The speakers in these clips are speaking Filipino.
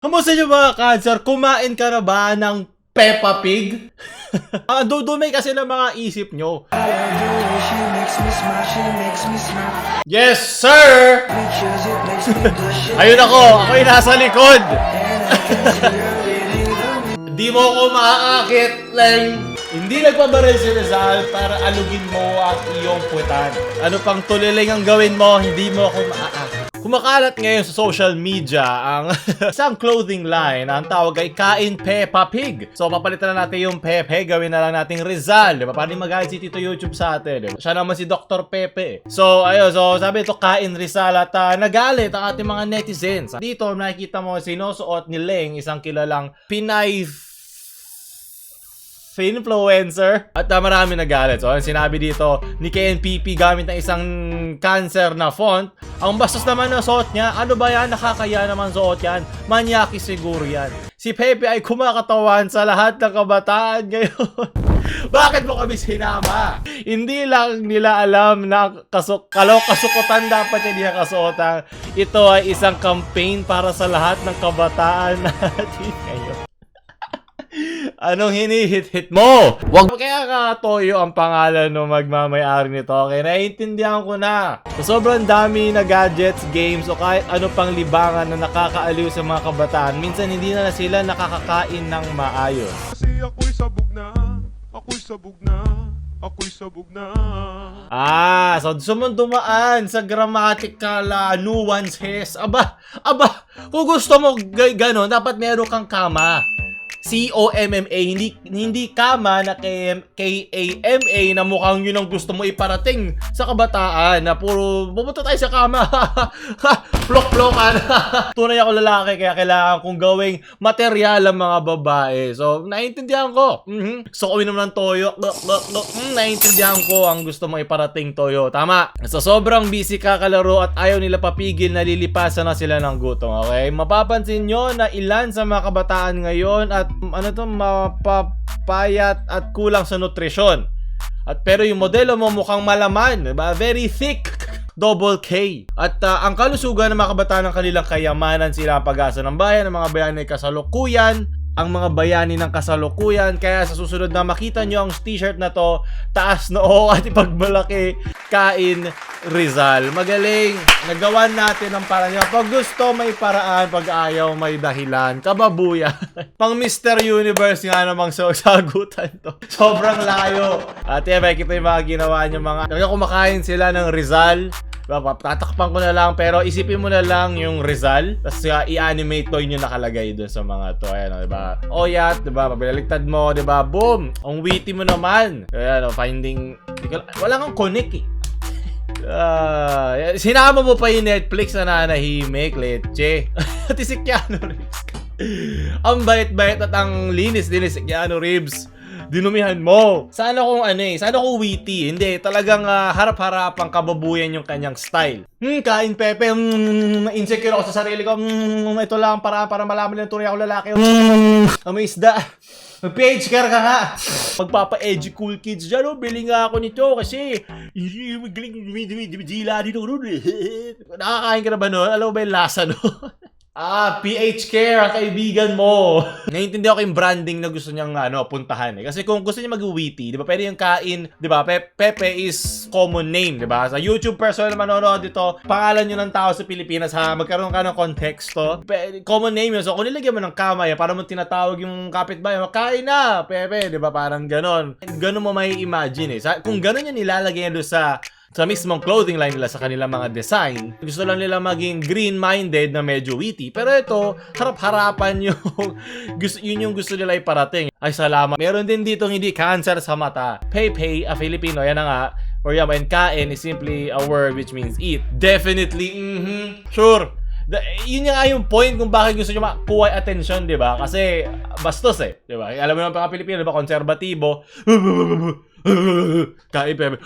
Kamusta nyo mga cancer? Kumain ka na ba ng Peppa Pig? Dudumay kasi ng mga isip nyo. Yes, sir! Ayun ako yung nasa likod. Di mo ako maaakit, Leng. Hindi nagpabaril si Rizal para alugin mo ang iyong puwetan. Ano pang tuliling ang gawin mo, hindi mo ako maaakit. Kumakalat ngayon sa social media ang isang clothing line na ang tawag ay Kain Peppa Pig. So papalitan na natin yung Pepe, gawin na lang nating Rizal. Diba? Paano magalit si Tito YouTube sa atin? Diba? Siya naman si Dr. Pepe. So ayun, so sabi ito Kain Rizal at nagalit ang ating mga netizens. Dito nakikita mo sinusuot ni Leng, isang kilalang Pinay influencer at marami nagalit. So, sinabi dito ni KNPP gamit ng isang cancer na font. Ang bastos naman na suot niya. Ano ba yan? Nakakaya naman suot yan. Manyaki siguro yan. Si Pepe ay kumakatawan sa lahat ng kabataan ngayon. Bakit mo kami sinama? Hindi lang nila alam na kasukutan dapat hindi kasuotan. Ito ay isang campaign para sa lahat ng kabataan natin ngayon. Anong hinihit-hit mo? Wag kaya ka Toyo ang pangalan ng magmamayari nito. Okay, naiintindihan ko na. So, sobrang dami na gadgets, games o kahit ano pang libangan na nakakaaliw sa mga kabataan. Minsan hindi na sila nakakakain ng maayos. Kasi ako'y sabog na, ako'y sabog na, ako'y sabog na. So dumaan sa grammatical nuances. Aba, kung gusto mo gano'n, dapat meron kang kama. C-O-M-M-A, hindi kama na K-A-M-A na mukhang yun ang gusto mo iparating sa kabataan na puro pumunta tayo sa kama. Plok-plokan. Tunay ako lalaki kaya kailangan kong gawing material ang mga babae. So, naiintindihan ko. So, uminom ng toyo. Naiintindihan ko ang gusto mong iparating toyo. Tama. So, sobrang busy kakalaro at ayaw nila papigil na lilipasan na sila ng gutom. Okay? Mapapansin nyo na ilan sa mga kabataan ngayon at mapapayat at kulang sa nutrisyon. Pero yung modelo mo mukhang malaman, diba? Very thick. Double K. At ang kalusugan ng mga kabataan ng kanilang kayamanan, sila ang pag-asa ng bayan, ng mga bayani kasalukuyan, ang mga bayani ng kasalukuyan. Kaya sa susunod na makita nyo ang t-shirt na to, taas noo at ipagmalaki, Kain Rizal. Magaling. Nagawan natin ang paraan niya. Pag gusto, may paraan. Pag ayaw, may dahilan. Kababuya. Pang Mr. Universe nga namang sagutan to. Sobrang layo. At kita yung mga ginawa niyo mga. Talaga kumakain sila ng Rizal. Tatakpan ko na lang, pero isipin mo na lang yung Rizal, tapos i-animate to yung nakalagay dun sa mga to. Ayan, diba? Oyat, diba? Pabaliktad mo, diba? Boom! Ang witty mo naman. Ayan, finding. Wala kang connect eh. Sinama mo pa yung Netflix na nanahimik, leche. At si Keanu Reeves. Ang bait-bait at ang linis-linis si Keanu Reeves. Dinumihan mo. Sana kung sana kung witty. Hindi, talagang harap-harapang kababuyan yung kanyang style. Kain Pepe. Insecure ako sa sarili ko. Ito lang para malaman ng tunay ako lalaki. May isda. Mag-page care ka nga. Magpapa-edgy cool kids dyan. Bili nga ako nito kasi dila dito. Nakakain ka na ba nun? Alam mo ba yung lasa nun? PH Care, ang kaibigan mo. Naiintindihan ko yung branding na gusto niyang puntahan eh. Kasi kung gusto niya mag-witty, di ba? Pwede yung Kain, di ba? Pepe is common name, di ba? Sa YouTube person na manonood dito, pangalan nyo ng tao sa Pilipinas, magkaroon ka ng konteksto. Common name yun. So kung nilagyan mo ng kamay, para mo tinatawag yung kapitbahay, Kain na, Pepe, di ba? Parang ganon. Ganon mo may imagine eh. Kung ganon yung nilalagay doon sa mismong clothing line nila sa kanilang mga design, gusto lang nila maging green-minded na medyo witty. Pero ito, harap-harapan yun yung gusto nila iparating. Ay, salamat. Meron din dito hindi cancer sa mata. Pepe, a Filipino, yan na nga. Or yan, and kain is simply a word which means eat. Definitely, sure. Yun nga yung point kung bakit gusto nyo makuha attention, di ba? Kasi bastos eh, di ba? Alam mo naman mga Pilipino, di ba? Konserbatibo. Kain Pepe.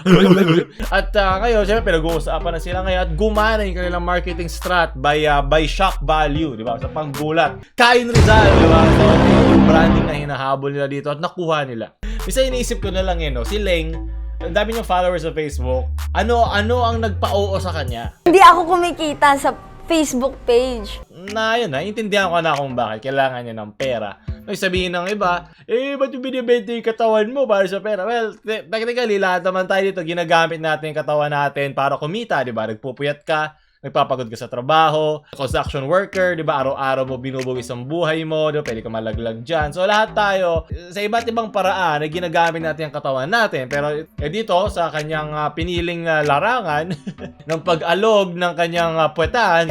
At ngayon, syempre pinag-uusapan na sila ngayon at gumana yung kanilang marketing strat by shock value, di ba? Sa panggulat. Kain Rizal, di ba? So, yung branding na hinahabol nila dito at nakuha nila. Isa iniisip ko na lang si Leng, ang dami niyang followers sa Facebook. Ano ang nagpa-oo sa kanya? Hindi ako kumikita sa Facebook page. na yun, naiintindihan ko na kung bakit kailangan niya ng pera. May sabihin ng iba, ba't yung binibenta yung katawan mo para sa pera? Well, technically, lahat naman tayo dito, ginagamit natin yung katawan natin para kumita, di ba? Nagpupuyat ka, nagpapagod ka sa trabaho, construction worker, di ba? Araw-araw mo binubuwis ang buhay mo, di ba? Pwede ka malaglag dyan. So, lahat tayo, sa iba't ibang paraan, ay ginagamit natin ang katawan natin. Pero, dito, sa kanyang piniling larangan, ng pag-alog ng kanyang puwetan,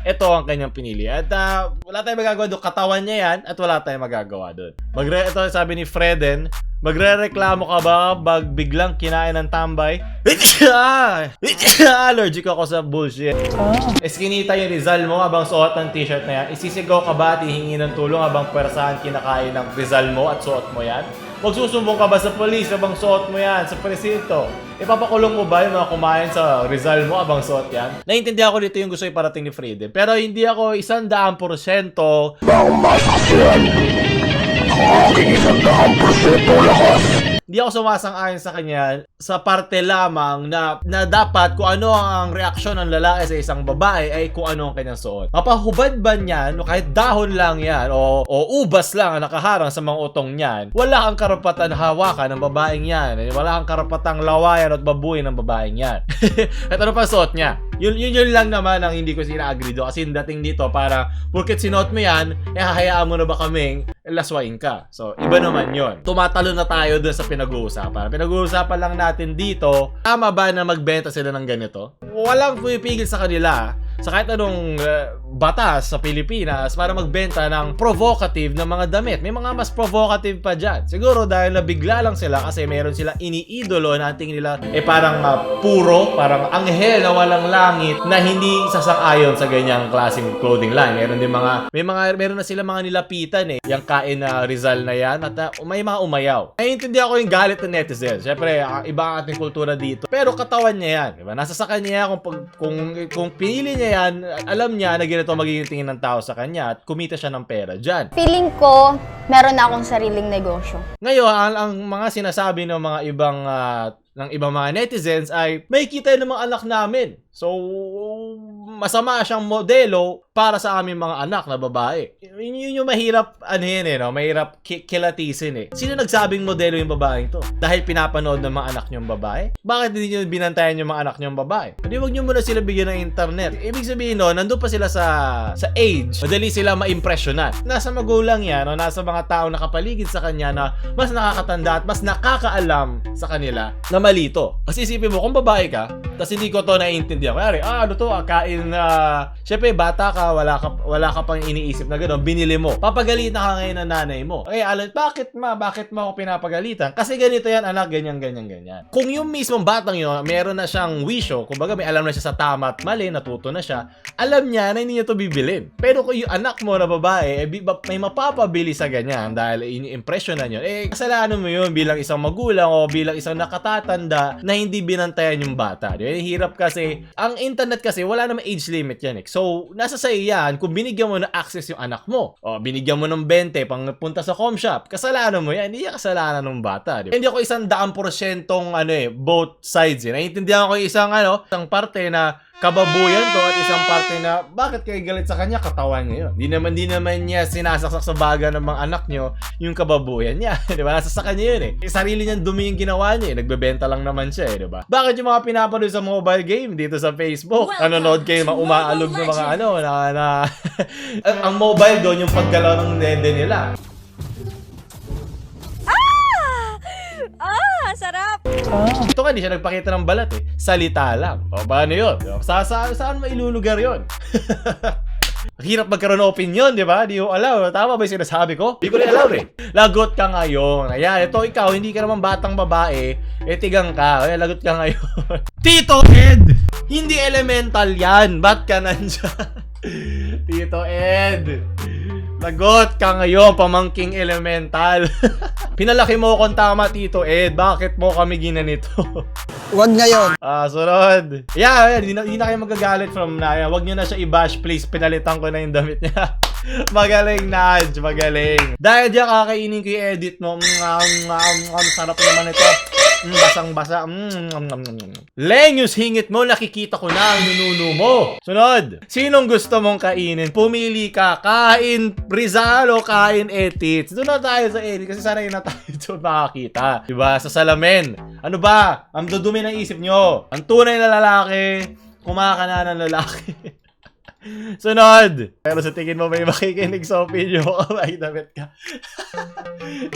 ito ang kanyang pinili. At wala tayong magagawa doon. Katawan niya yan, at wala tayong magagawa doon. Ito, sabi ni Freden, magre-reklamo ka ba pag biglang kinain ng tambay? Allergic ako sa bullshit. Eskinita yung Rizal mo habang suot ng t-shirt na yan. Isisigaw ka ba at hihingi ng tulong habang pwersahan kinakain ng Rizal mo at suot mo yan? Magsusumbong ka ba sa polis habang suot mo yan sa presinto? Ipapakulong mo ba yung mga kumain sa Rizal mo habang suot yan? Naiintindihan ko dito yung gusto iparating ni Freedom. Pero hindi ako 100%. Bang masakyan, ang aking 100% lakas. Hindi ako sumasang-ayon sa kanya sa parte lamang na dapat kung ano ang reaksyon ng lalaki sa isang babae ay kung ano ang kanyang suot. Mapahubad ba niyan o kahit dahon lang yan o ubas lang ang nakaharang sa mga utong niyan, wala kang karapatan hawakan ng babaeng yan. Wala kang karapatang lawayan at babuyin ng babaeng yan. At ano pa suot niya? Yun lang naman ang hindi ko sina-agree doon. Kasi dating dito para porket sinuot mo yan, hahayaan mo na ba kaming laswain ka? So, iba naman yun. Tumatalo na tayo doon sa pinag-uusapan. Pinag-uusapan lang natin dito, tama ba na magbenta sila ng ganito? Walang pumipigil sa kanila sa kahit anong batas sa Pilipinas para magbenta ng provocative na mga damit. May mga mas provocative pa dyan. Siguro dahil nabigla lang sila kasi meron sila iniidolo na tingin nila parang puro, parang anghel na walang langit na hindi sasang-ayon sa ganyang klaseng clothing line. Meron na sila mga nilapitan yung kain na Rizal na yan at may mga umayaw. Naiintindihan ko yung galit ng netizens. Siyempre, iba ang ating kultura dito. Pero katawan niya yan. Diba? Nasa sa kanya yan kung pinili niya yan, alam niya na ganito magiging tingin ng tao sa kanya at kumita siya ng pera dyan. Feeling ko, meron na akong sariling negosyo. Ngayon, ang mga sinasabi ng mga ibang mga netizens ay may kita ng mga anak namin. So, masama siyang modelo para sa aming mga anak na babae. Yun yung mahirap, mahirap kilatisin Sino nagsabing modelo yung babaeng to? Dahil pinapanood ng mga anak niyong babae? Bakit hindi nyo binantayan yung mga anak niyong babae? Hindi, wag nyo muna sila bigyan ng internet. Ibig sabihin nandun pa sila sa age. Madali sila ma-impressionan. Nasa magulang yan o nasa mga tao nakapaligid sa kanya na mas nakakatanda at mas nakakaalam sa kanila na mali to. Kasi isipin mo, kung babae ka, tapos hindi ko to naiintindihan. Kaya ano to, kain na syempre bata ka, wala ka pang iniisip na gano'n, binili mo. Papagalitan ka ngayon ng nanay mo. Alan, bakit mo ako pinapagalitan? Kasi ganito yan, anak, ganyan. Kung yung mismong batang yun, meron na siyang wisyo, kumbaga may alam na siya sa tama at mali, natuto na siya, alam niya na hindi niya to bibilin. Pero kung yung anak mo na babae, may mapapabili sa ganyan dahil ini-impression na yun, kasalanan mo yun bilang isang magulang o bilang isang nakatatanda na hindi binantayan yung bata. Hirap kasi, ang internet kasi, wala namang age limit yan So, nasa sa yan, kung binigyan mo ng access yung anak mo, o binigyan mo ng 20 pang punta sa com shop, kasalanan mo yan, hindi yan kasalanan ng bata. Hindi ako 100% both sides. Naiintindihan ko yung isang parte na kababuyan to at isang parte na bakit kayo galit sa kanya, katawan niya yun. Di naman niya sinasaksak sa baga ng mga anak nyo yung kababuyan niya. Diba? Nasa sa kanya yun Sarili niyang dumi yung ginawa niya Nagbebenta lang naman siya diba? Bakit yung mga pinapanood sa mobile game dito sa Facebook? Nanonood kayo mga umaalog ng mga ang mobile doon yung paggalaw ng dede nila. Sarap! Ito nga, hindi siya nagpakita ng balat salita lang. O, paano yun? Saan mailulugar yun? Hirap magkaroon ng opinion, di ba? Di ko alam. Tama ba yung sinasabi ko? Di ko rin alam Lagot ka ngayon. Ayan, ito ikaw, hindi ka naman batang babae. Tigang ka. Ayan, lagot ka ngayon. Tito Ed! Hindi elemental yan. Ba't ka nandyan? Tito Ed! Lagot ka ngayon, pamangking elemental. Pinalaki mo akong tama, Tito Ed. Bakit mo kami ginanito? Huwag ngayon. Sunod. Yeah, hindi na kayo magagalit from na. Huwag nyo na siya i-bash, please. Pinalitan ko na yung damit niya. Magaling, Nudge. Magaling. Dahil diyan kakainin ko yung edit mo. Sarap naman ito. Basang-basa. Leng, yung singit mo, nakikita ko na ang nununo mo. Sunod. Sinong gusto mong kainin? Pumili ka. Kain Rizal o kain Etits? Doon na tayo sa Etits kasi sanay na tayo doon makakita. Diba? Sa salamin. Ano ba? Ang dudumi ng isip nyo. Ang tunay na lalaki, kumakana ng lalaki. Sunod! Pero sa tingin mo may makikinig sa opinion mo, may damit ka.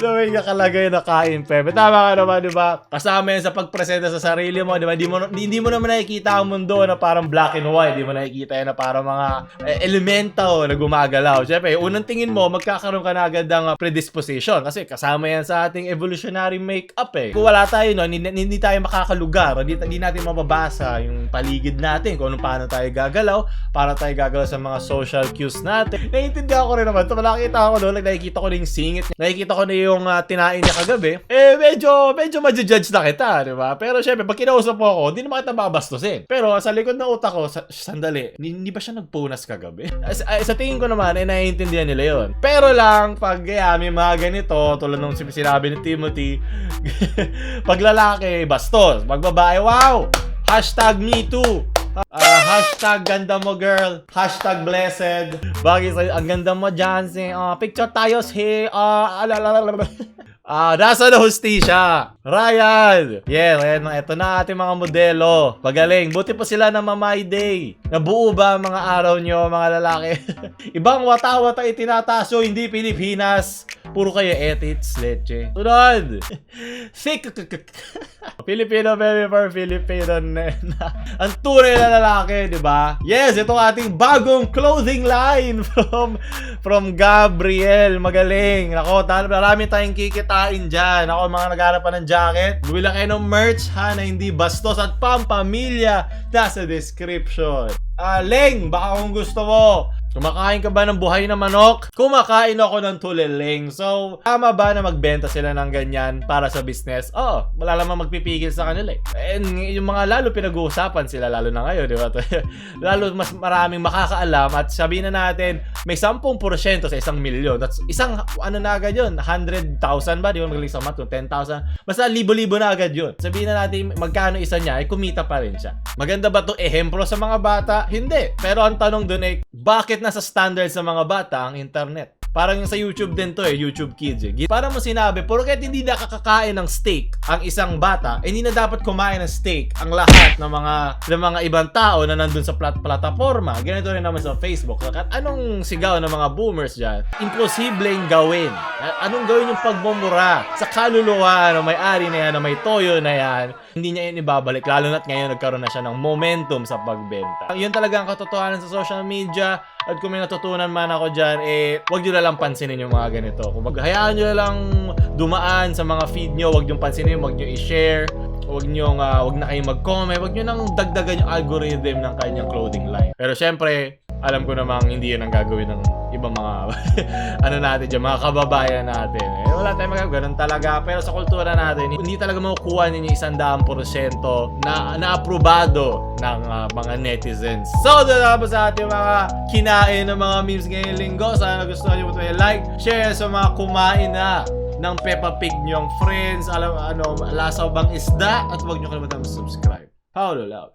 May nakalagay na kain, Pepe. Tama ka naman, di ba? Kasama yan sa pagpresenta sa sarili mo, di ba? Hindi mo naman nakikita ang mundo na parang black and white. Hindi mo nakikita yan na parang mga elemento na gumagalaw. Siyempre, unang tingin mo, magkakaroon ka na agad ng predisposition. Kasi kasama yan sa ating evolutionary makeup eh. Kung wala tayo, no, hindi tayo makakalugar. Hindi natin mababasa yung paligid natin. Kung paano tayo gagalaw, para tayo gagalaw sa mga social cues natin. Naiintindihan ko rin naman. Ito, nakikita ko doon, nakikita ko na yung singit niya. Nakikita ko na yung tinain niya kagabi. Medyo ma-judge na kita, di ba? Pero syempre, pag kinausap mo ako, hindi naman kita makabastusin. Pero sa likod ng utak ko, sandali, hindi ba siya nagpunas kagabi? Sa tingin ko naman, naiintindihan nila yun. Pero lang, pag may mga ganito, tulad nung sinabi ni Timothy, pag lalaki, bastos. Pag babae, wow! #MeToo. Hashtag ganda mo girl. Hashtag blessed. Bagay sa'yo, ang ganda mo Jancy. Picture tayo nasa na hustisya. Ryan. Yeah, ito na ating mga modelo. Pagaling. Buti pa sila na Mamay Day. Nabuo ba ang mga araw nyo, mga lalaki? Ibang wata-wata itinataso, hindi Pilipinas. Puro kayo etits, leche. Sunod. Filipino baby for Filipino na. Ang tunay na lalaki, di ba? Yes, ito ating bagong clothing line from Gabriel. Magaling. Nako, marami tayong kikitain dyan. Ako, mga nagharap pa ng jacket. Bumila kayo ng merch ha, na hindi bastos at pampamilya. Nasa description. Leng, baka kung gusto mo, kumakain ka ba ng buhay na manok? Kumakain ako ng tuleleng. So, tama ba na magbenta sila ng ganyan para sa business? Oo, wala lamang magpipigil sa kanila eh. And yung mga lalo pinag-uusapan sila, lalo na ngayon, di ba? Lalo mas maraming makakaalam at sabihin na natin, may 10% sa 1 milyon. That's isang, ano na agad yun? 100,000 ba? Di ba magaling sa math? 10,000? Basta libo-libo na agad yun. Sabihin na natin, magkano isa niya, ay kumita pa rin siya. Maganda ba itong ehemplo sa mga bata? Hindi. Pero ang tanong dun ay, bakit nasa standard sa mga bata ang internet? Parang yung sa YouTube din to eh, YouTube Kids eh. Parang mo sinabi, porket hindi nakakakain ng steak ang isang bata, hindi na dapat kumain ng steak ang lahat ng mga ibang tao na nandun sa plataforma. Ganito rin naman sa Facebook. Anong sigaw ng mga boomers dyan? Imposibleng gawin. Anong gawin yung pagmumura sa kaluluwa ng may-ari na yan, na may toyo na yan, hindi niya yun ibabalik. Lalo na't ngayon nagkaroon na siya ng momentum sa pagbenta. Yun talaga ang katotohanan sa social media. At kung may natutunan man ako dyan, wag nyo na lang pansinin yung mga ganito. Kung hayaan nyo na lang dumaan sa mga feed nyo, wag nyo pansinin, wag nyo i-share, wag na kayong mag-comment, wag nyo nang dagdagan yung algorithm ng kanyang clothing line. Pero syempre, alam ko namang hindi yun ang gagawin ng ibang mga natin dyan, mga kababayan natin. Wala tayong magagawa, ganun talaga. Pero sa kultura natin, hindi talaga makukuha ninyo 100% na aprobado ng mga netizens. So, doon na po sa ating mga kinain ng mga memes ngayong linggo. Sana gustuhan nyo po ito, like, share sa mga kumain na ng Peppa Pig nyong friends. Lasaw bang isda? At huwag nyo kalimutan subscribe. Paulo Love.